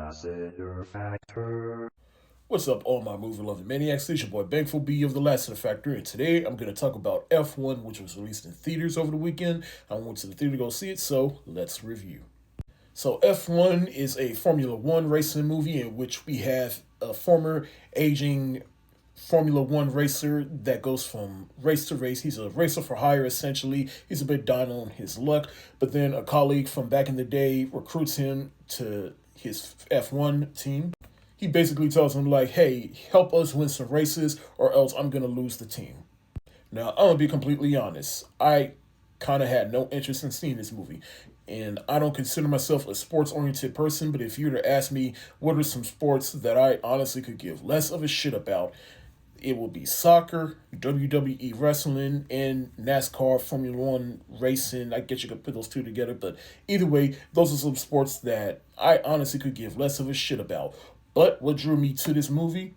Lassiter Factor. What's up, all my movie-loving maniacs? It's your boy Bankful B of the Lassiter Factor, and today I'm going to talk about F1, which was released in theaters over the weekend. I went to the theater to go see it, so let's review. So F1 is a Formula One racing movie in which we have a former aging Formula One racer that goes from race to race. He's a racer for hire, essentially. He's a bit down on his luck, but then a colleague from back in the day recruits him to his F1 team. He basically tells him, like, hey, help us win some races or else I'm going to lose the team. Now, I'm going to be completely honest. I kind of had no interest in seeing this movie. And I don't consider myself a sports-oriented person, but if you were to ask me what are some sports that I honestly could give less of a shit about, it will be soccer, WWE wrestling, and NASCAR, Formula One racing. I guess you could put those two together, but either way, those are some sports that I honestly could give less of a shit about. But what drew me to this movie?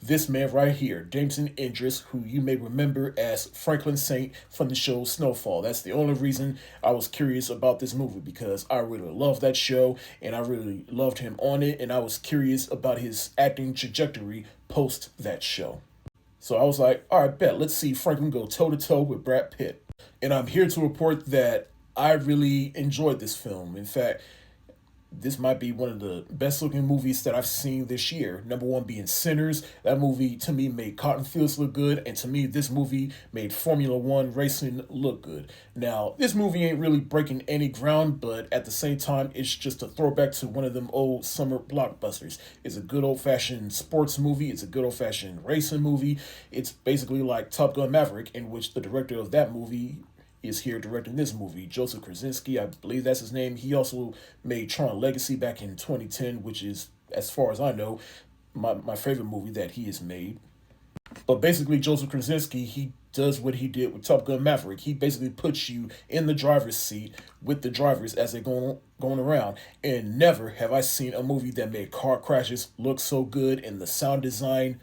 This man right here, Jameson Idris, who you may remember as Franklin Saint from the show Snowfall. That's the only reason I was curious about this movie, because I really loved that show and I really loved him on it, and I was curious about his acting trajectory post that show. So I was like, all right, bet, let's see Franklin go toe-to-toe with Brad Pitt. And I'm here to report that I really enjoyed this film. In fact, this might be one of the best looking movies that I've seen this year. Number one being Sinners. That movie, to me, made Cotton Fields look good. And to me, this movie made Formula One racing look good. Now, this movie ain't really breaking any ground, but at the same time, it's just a throwback to one of them old summer blockbusters. It's a good old-fashioned sports movie. It's a good old-fashioned racing movie. It's basically like Top Gun Maverick, in which the director of that movie is here directing this movie. Joseph Krasinski, I believe that's his name. He also made Tron Legacy back in 2010, which is, as far as I know, my favorite movie that he has made. But basically, Joseph Krasinski, he does what he did with Top Gun Maverick. He basically puts you in the driver's seat with the drivers as they're going around. And never have I seen a movie that made car crashes look so good, and the sound design.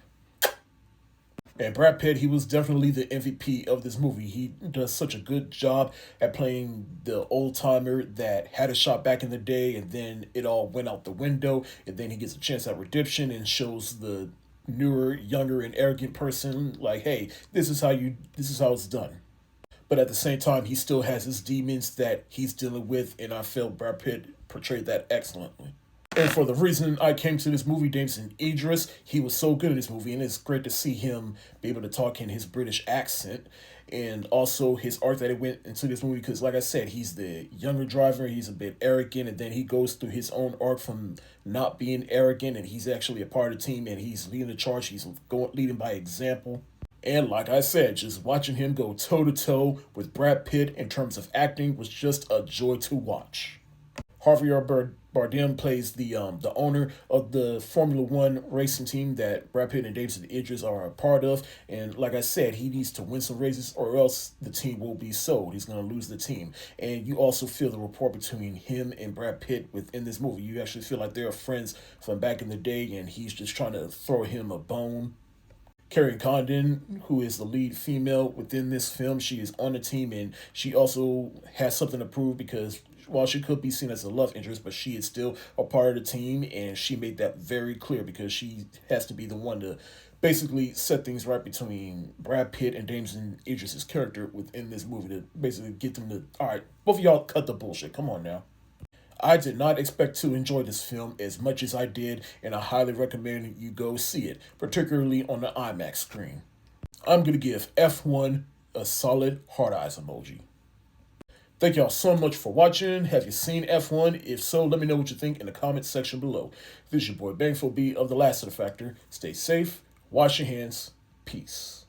And Brad Pitt, he was definitely the MVP of this movie. He does such a good job at playing the old timer that had a shot back in the day, and then it all went out the window, and then he gets a chance at redemption and shows the newer, younger, and arrogant person, like, hey, this is how it's done. But at the same time, he still has his demons that he's dealing with, and I felt Brad Pitt portrayed that excellently. And for the reason I came to this movie, Jameson Idris, he was so good in this movie, and it's great to see him be able to talk in his British accent, and also his arc that it went into this movie, because like I said, he's the younger driver, he's a bit arrogant, and then he goes through his own arc from not being arrogant, and he's actually a part of the team, and he's leading the charge, he's leading by example. And like I said, just watching him go toe-to-toe with Brad Pitt in terms of acting was just a joy to watch. Javier Bardem plays the owner of the Formula One racing team that Brad Pitt and Jameson Idris are a part of. And like I said, he needs to win some races or else the team will be sold. He's going to lose the team. And you also feel the rapport between him and Brad Pitt within this movie. You actually feel like they're friends from back in the day, and he's just trying to throw him a bone. Carrie Condon, who is the lead female within this film, she is on the team, and she also has something to prove, because while she could be seen as a love interest, but she is still a part of the team, and she made that very clear, because she has to be the one to basically set things right between Brad Pitt and Jameson Idris' character within this movie, to basically get them to, all right, both of y'all cut the bullshit, come on now. I did not expect to enjoy this film as much as I did, and I highly recommend you go see it, particularly on the IMAX screen. I'm going to give F1 a solid heart eyes emoji. Thank y'all so much for watching. Have you seen F1? If so, let me know what you think in the comments section below. This is your boy Bangful B of the Lassiter Factor. Stay safe, wash your hands, peace.